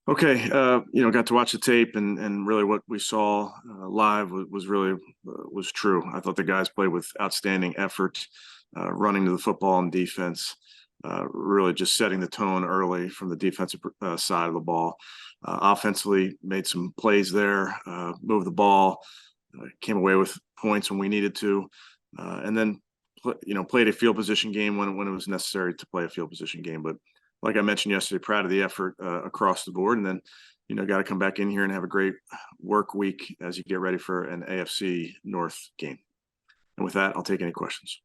Okay, got to watch the tape and really what we saw live was really was true. I thought the guys played with outstanding effort, running to the football and defense, really just setting the tone early from the defensive side of the ball. Offensively, made some plays there, moved the ball, came away with points when we needed to, and then played a field position game when it was necessary to play a field position game. But like I mentioned yesterday, proud of the effort across the board. And then, got to come back in here and have a great work week as you get ready for an AFC North game. And with that, I'll take any questions.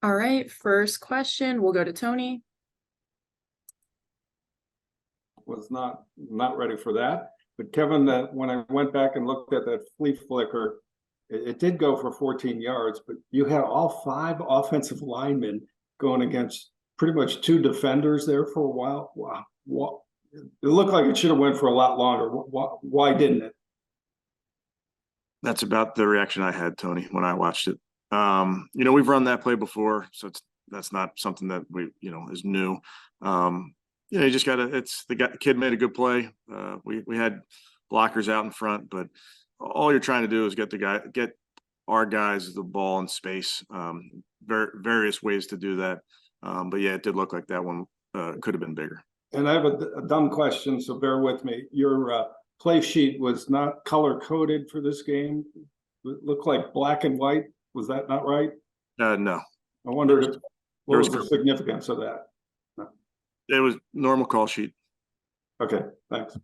All right, first question, we'll go to Tony. Was not ready for that. But Kevin, that when I went back and looked at that flea flicker, it did go for 14 yards, but you had all 5 offensive linemen going against pretty much 2 defenders there for a while. Wow. It looked like it should have went for a lot longer. Why didn't it? That's about the reaction I had, Tony, when I watched it. We've run that play before, so that's not something that is new. You just gotta. The kid made a good play. We had blockers out in front, but all you're trying to do is get our guys the ball in space. Various ways to do that. But yeah, it did look like that one could have been bigger. And I have a dumb question, so bear with me. Your play sheet was not color coded for this game. It looked like black and white. Was that not right? No. I wondered what was the significance of that. No. It was normal call sheet. Okay, thanks.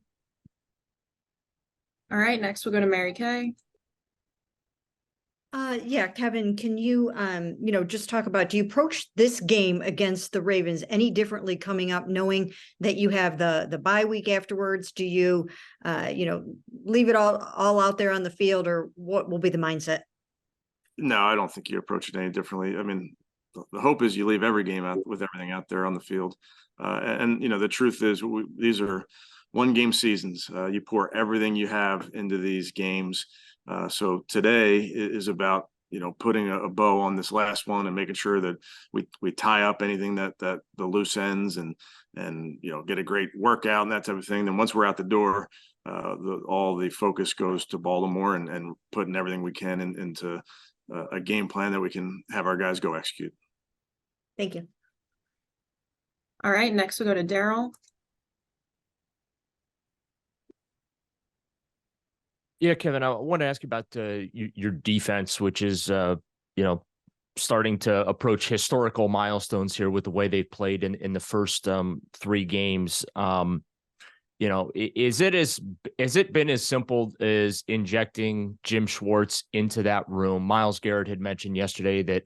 All right, next we'll go to Mary Kay. Yeah, Kevin, can you, just talk about, do you approach this game against the Ravens any differently coming up, knowing that you have the bye week afterwards? Do you, leave it all out there on the field, or what will be the mindset? No, I don't think you approach it any differently. I mean, the hope is you leave every game out with everything out there on the field. And the truth is these are 1-game seasons. You pour everything you have into these games. So today is about putting a bow on this last one and making sure that we tie up anything that the loose ends and get a great workout and that type of thing. Then once we're out the door, all the focus goes to Baltimore and putting everything we can into a game plan that we can have our guys go execute. Thank you. All right, next we'll go to Daryl. Yeah, Kevin, I want to ask you about your defense, which is, starting to approach historical milestones here with the way they've played in the first 3 games. Has it been as simple as injecting Jim Schwartz into that room? Myles Garrett had mentioned yesterday that,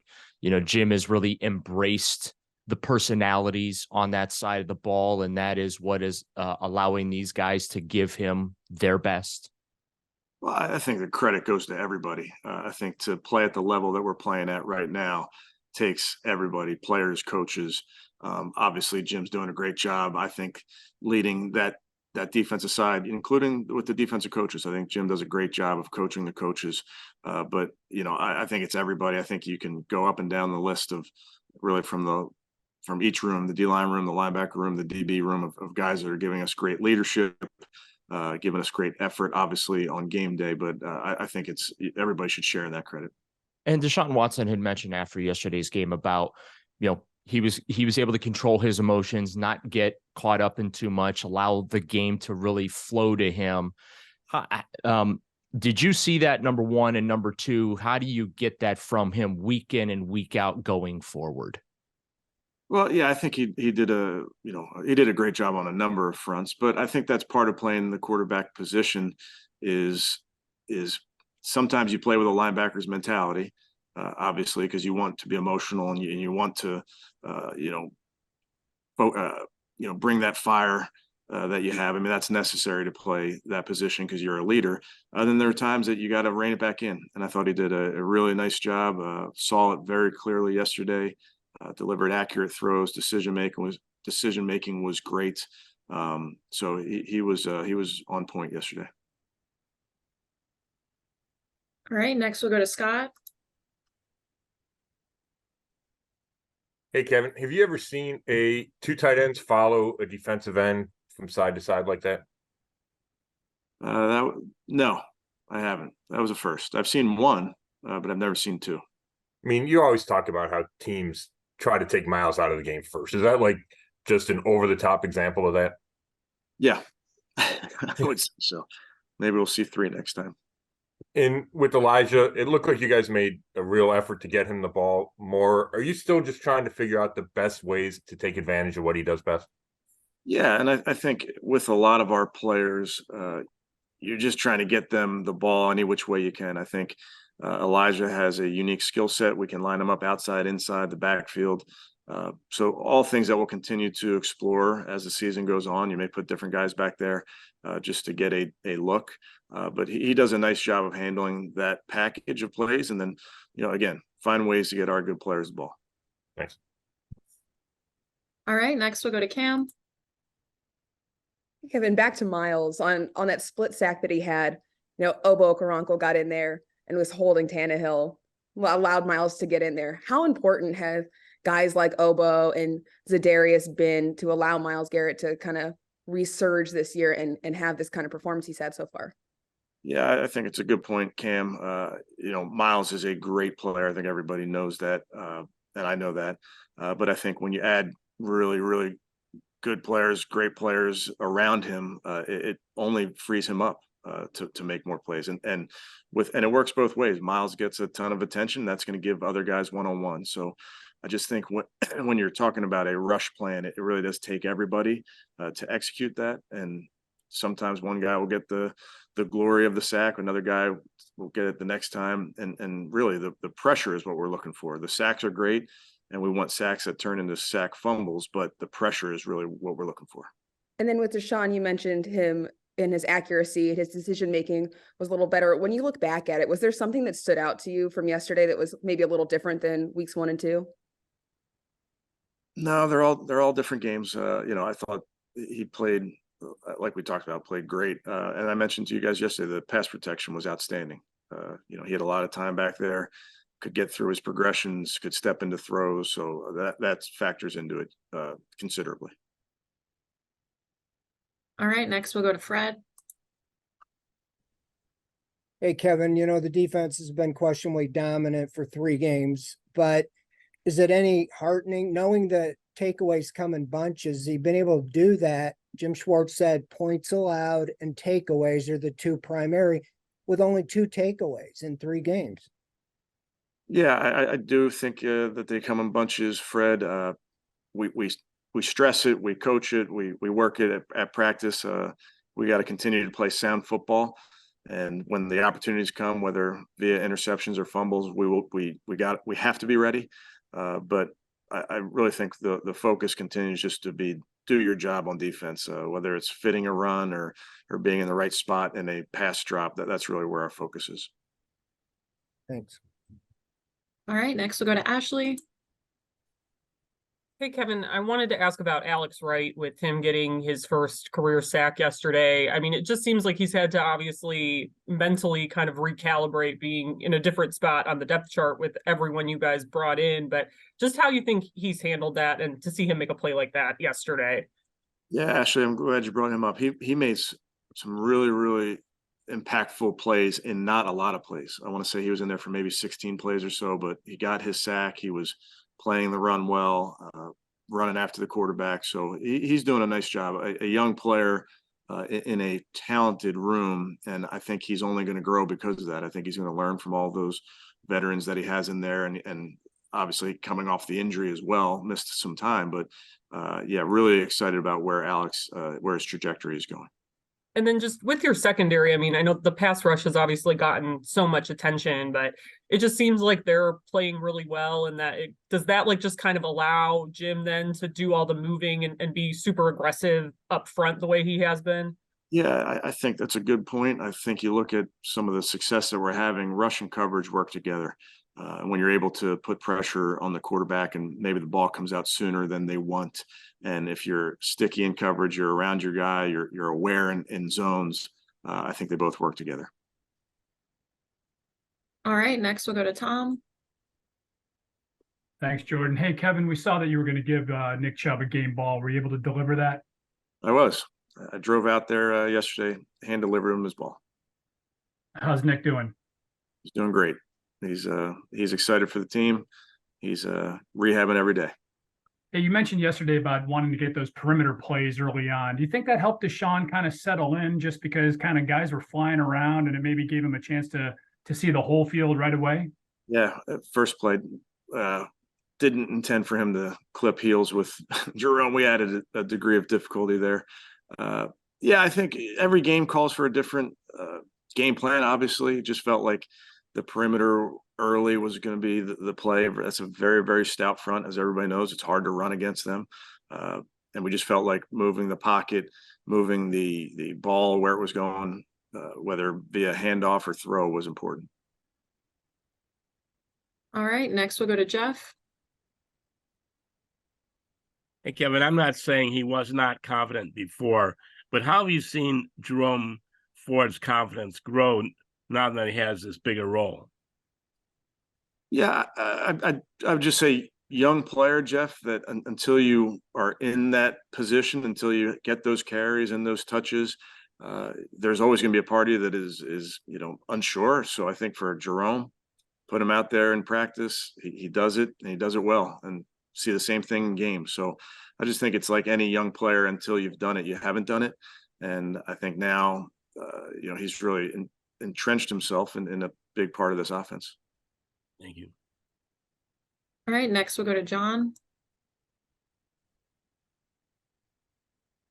Jim has really embraced the personalities on that side of the ball, and that is what is allowing these guys to give him their best. Well, I think the credit goes to everybody. I think to play at the level that we're playing at right now takes everybody, players, coaches. Obviously, Jim's doing a great job, I think, leading that defensive side, including with the defensive coaches. I think Jim does a great job of coaching the coaches. But I think it's everybody. I think you can go up and down the list of really from each room, the D-line room, the linebacker room, the DB room of guys that are giving us great leadership, giving us great effort, obviously, on game day. But I think everybody should share in that credit. And Deshaun Watson had mentioned after yesterday's game about, he was able to control his emotions, not get caught up in too much, allow the game to really flow to him. Did you see that, number one? And number two, how do you get that from him week in and week out going forward? Well, yeah, I think he did a great job on a number of fronts, but I think that's part of playing the quarterback position is sometimes you play with a linebacker's mentality, obviously, because you want to be emotional and you want to, bring that fire that you have. I mean, that's necessary to play that position because you're a leader. Then there are times that you got to rein it back in. And I thought he did a really nice job, saw it very clearly yesterday. Delivered accurate throws. Decision making was great. So he was on point yesterday. All right, next we'll go to Scott. Hey, Kevin, have you ever seen two tight ends follow a defensive end from side to side like that? No, I haven't. That was a first. I've seen one, but I've never seen two. I mean, you always talk about how teams try to take Miles out of the game first. Is that like just an over the top example of that? Yeah, I would say so. Maybe we'll see three next time. And with Elijah, it looked like you guys made a real effort to get him the ball more. Are you still just trying to figure out the best ways to take advantage of what he does best? Yeah, and I think with a lot of our players, you're just trying to get them the ball any which way you can. I think Elijah has a unique skill set. We can line him up outside, inside, the backfield. So all things that we'll continue to explore as the season goes on. You may put different guys back there just to get a look, but he does a nice job of handling that package of plays, and then again find ways to get our good players the ball. Thanks. All right, next we'll go to Cam. Kevin, back to Miles on that split sack that he had. Obo Okoronkwo got in there and was holding Tannehill, allowed Miles to get in there. How important have guys like Obo and Za'Darius been to allow Myles Garrett to kind of resurge this year and have this kind of performance he's had so far? Yeah, I think it's a good point, Cam. Miles is a great player. I think everybody knows that, and I know that. But I think when you add really, really good players, great players around him, it only frees him up to make more plays. And it works both ways. Miles gets a ton of attention. That's going to give other guys one-on-one. So I just think when you're talking about a rush plan, it really does take everybody to execute that. And sometimes one guy will get the glory of the sack, another guy will get it the next time. And really the pressure is what we're looking for. The sacks are great, and we want sacks that turn into sack fumbles, but the pressure is really what we're looking for. And then with Deshaun, you mentioned him in his accuracy, his decision-making was a little better. When you look back at it, was there something that stood out to you from yesterday that was maybe a little different than weeks 1 and 2? No, they're all different games. I thought he played, like we talked about, played great. And I mentioned to you guys yesterday, the pass protection was outstanding. He had a lot of time back there, could get through his progressions, could step into throws. So that factors into it considerably. All right, next we'll go to Fred. Hey, Kevin, the defense has been questionably dominant for 3 games, but is it any heartening knowing that takeaways come in bunches? He been able to do that. Jim Schwartz said points allowed and takeaways are the 2 primary, with only 2 takeaways in 3 games. Yeah, I do think that they come in bunches, Fred. We stress it, we coach it, we work it at practice. We got to continue to play sound football, and when the opportunities come, whether via interceptions or fumbles, we have to be ready. But I really think the focus continues just to be do your job on defense, whether it's fitting a run or being in the right spot in a pass drop. That's really where our focus is. Thanks. All right, next we'll go to Ashley. Hey, Kevin, I wanted to ask about Alex Wright with him getting his first career sack yesterday. I mean, it just seems like he's had to obviously mentally kind of recalibrate being in a different spot on the depth chart with everyone you guys brought in, but just how you think he's handled that and to see him make a play like that yesterday. Yeah, Ashley, I'm glad you brought him up. He made some really, really impactful plays in not a lot of plays. I want to say he was in there for maybe 16 plays or so, but he got his sack. He was playing the run well, running after the quarterback. So he's doing a nice job. A young player in a talented room, and I think he's only going to grow because of that. I think he's going to learn from all those veterans that he has in there, and obviously coming off the injury as well, missed some time. But yeah, really excited about where his trajectory is going. And then just with your secondary, I mean, I know the pass rush has obviously gotten so much attention, but it just seems like they're playing really well. And does that like just kind of allow Jim then to do all the moving and be super aggressive up front the way he has been? Yeah, I think that's a good point. I think you look at some of the success that we're having, rush and coverage work together. When you're able to put pressure on the quarterback and maybe the ball comes out sooner than they want. And if you're sticky in coverage, you're around your guy, you're aware in zones. I think they both work together. All right, next we'll go to Tom. Thanks, Jordan. Hey, Kevin, we saw that you were going to give Nick Chubb a game ball. Were you able to deliver that? I was. I drove out there yesterday, hand delivered him his ball. How's Nick doing? He's doing great. He's excited for the team. He's rehabbing every day. Hey, you mentioned yesterday about wanting to get those perimeter plays early on. Do you think that helped Deshaun kind of settle in just because kind of guys were flying around and it maybe gave him a chance to see the whole field right away? Yeah, first play, didn't intend for him to clip heels with Jerome. We added a degree of difficulty there. Yeah, I think every game calls for a different game plan. Obviously, it just felt like the perimeter early was going to be the play. That's a very, very stout front. As everybody knows, it's hard to run against them. And we just felt like moving the pocket, moving the ball where it was going, whether via handoff or throw, was important. All right, next we'll go to Jeff. Hey, Kevin, I'm not saying he was not confident before, but how have you seen Jerome Ford's confidence grow now that he has this bigger role? Yeah, I would just say young player, Jeff, that until you are in that position, until you get those carries and those touches, there's always going to be a party that is unsure. So I think for Jerome, put him out there in practice, he does it, and he does it well, and see the same thing in games. So I just think it's like any young player, until you've done it, you haven't done it. And I think now, he's really entrenched himself in a big part of this offense. Thank you. All right, next we'll go to John.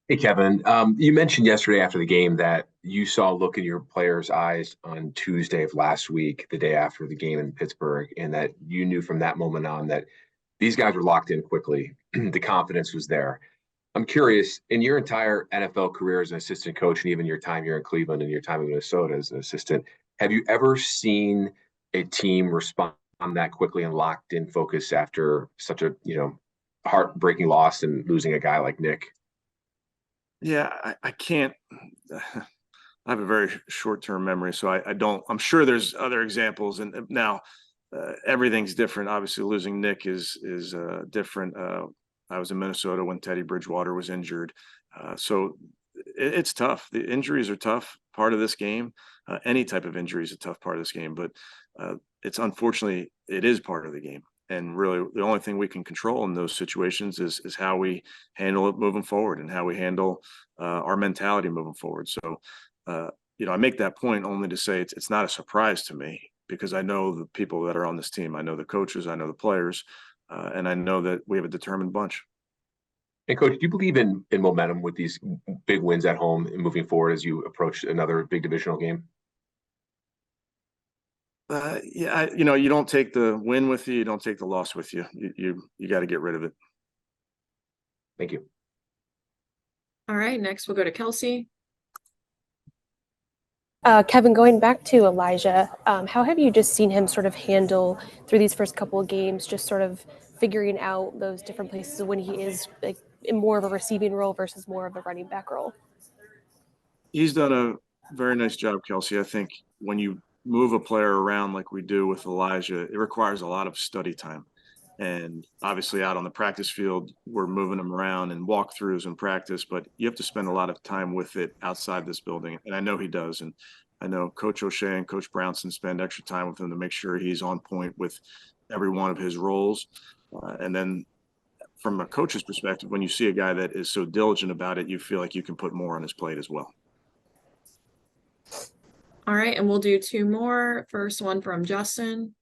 Hey, Kevin, you mentioned yesterday after the game that you saw a look in your players' eyes on Tuesday of last week, the day after the game in Pittsburgh, and that you knew from that moment on that these guys were locked in quickly. The confidence was there. I'm curious, in your entire NFL career as an assistant coach, and even your time here in Cleveland and your time in Minnesota as an assistant, have you ever seen a team respond that quickly and locked in focus after such a heartbreaking loss and losing a guy like Nick? Yeah, I can't. I have a very short-term memory, so I don't. I'm sure there's other examples, and now everything's different. Obviously, losing Nick is different. I was in Minnesota when Teddy Bridgewater was injured, so it's tough. The injuries are tough. Part of this game. Any type of injury is a tough part of this game, but it's unfortunately it is part of the game. And really, the only thing we can control in those situations is how we handle it moving forward and how we handle our mentality moving forward. So, I make that point only to say it's not a surprise to me, because I know the people that are on this team. I know the coaches, I know the players, and I know that we have a determined bunch. And Coach, do you believe in momentum with these big wins at home and moving forward as you approach another big divisional game? Yeah, you don't take the win with you. You don't take the loss with you. You got to get rid of it. Thank you. All right, next we'll go to Kelsey. Kevin, going back to Elijah, how have you just seen him sort of handle through these first couple of games, just sort of figuring out those different places when he is like in more of a receiving role versus more of a running back role? He's done a very nice job, Kelsey. I think when you move a player around like we do with Elijah, it requires a lot of study time. And obviously out on the practice field, we're moving him around and walkthroughs in practice, but you have to spend a lot of time with it outside this building. And I know he does. And I know Coach O'Shea and Coach Brownson spend extra time with him to make sure he's on point with every one of his roles. And then from a coach's perspective, when you see a guy that is so diligent about it, you feel like you can put more on his plate as well. All right, and we'll do two more. First one from Justin.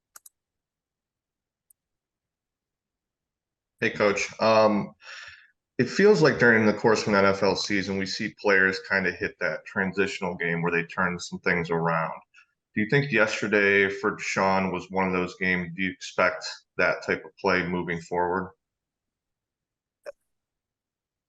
Hey, Coach. It feels like during the course of an NFL season, we see players kind of hit that transitional game where they turn some things around. Do you think yesterday for Deshaun was one of those games? Do you expect that type of play moving forward?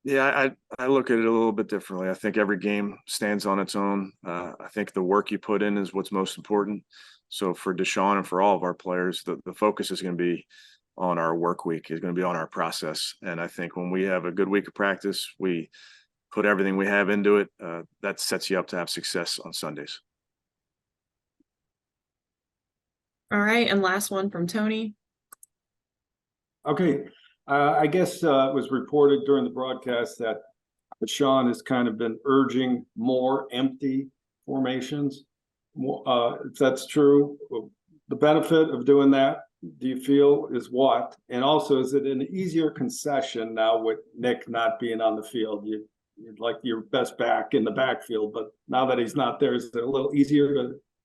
Yeah, I look at it a little bit differently. I think every game stands on its own. I think the work you put in is what's most important. So for Deshaun and for all of our players, the focus is going to be on our work week, is going to be on our process. And I think when we have a good week of practice, we put everything we have into it. That sets you up to have success on Sundays. All right, and last one from Tony. Okay, I guess it was reported during the broadcast that Sean has kind of been urging more empty formations. If that's true, the benefit of doing that, do you feel, is what? And also, is it an easier concession now with Nick not being on the field? You'd like your best back in the backfield, but now that he's not there, is it a little easier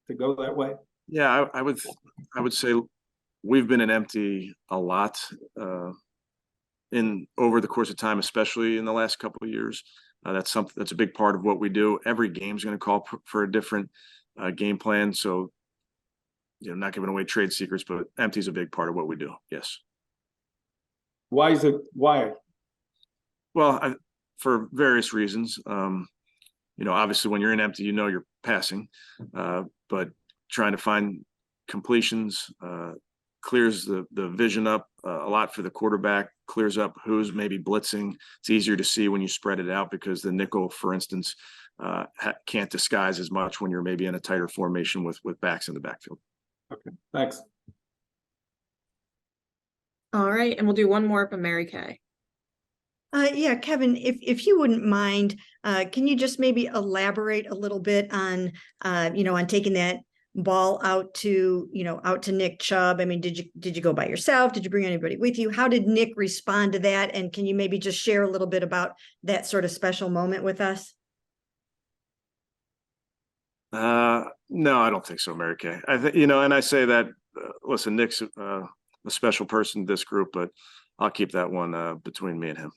to go that way? Yeah, I would say we've been in empty a lot in over the course of time, especially in the last couple of years. That's a big part of what we do. Every game's going to call for a different game plan. So, not giving away trade secrets, but empty is a big part of what we do. Yes. Why is it? Why? Well, for various reasons. Obviously when you're in empty, you're passing, but trying to find completions clears the vision up a lot for the quarterback, clears up who's maybe blitzing. It's easier to see when you spread it out because the nickel, for instance, can't disguise as much when you're maybe in a tighter formation with backs in the backfield. Okay, thanks. All right, and we'll do one more from Mary Kay. Yeah, Kevin, if you wouldn't mind, can you just maybe elaborate a little bit on, on taking that ball out to Nick Chubb? I mean, did you go by yourself? Did you bring anybody with you? How did Nick respond to that? And can you maybe just share a little bit about that sort of special moment with us? No, I don't think so, Mary Kay. I think, and I say that, listen, Nick's a special person in this group, but I'll keep that one between me and him.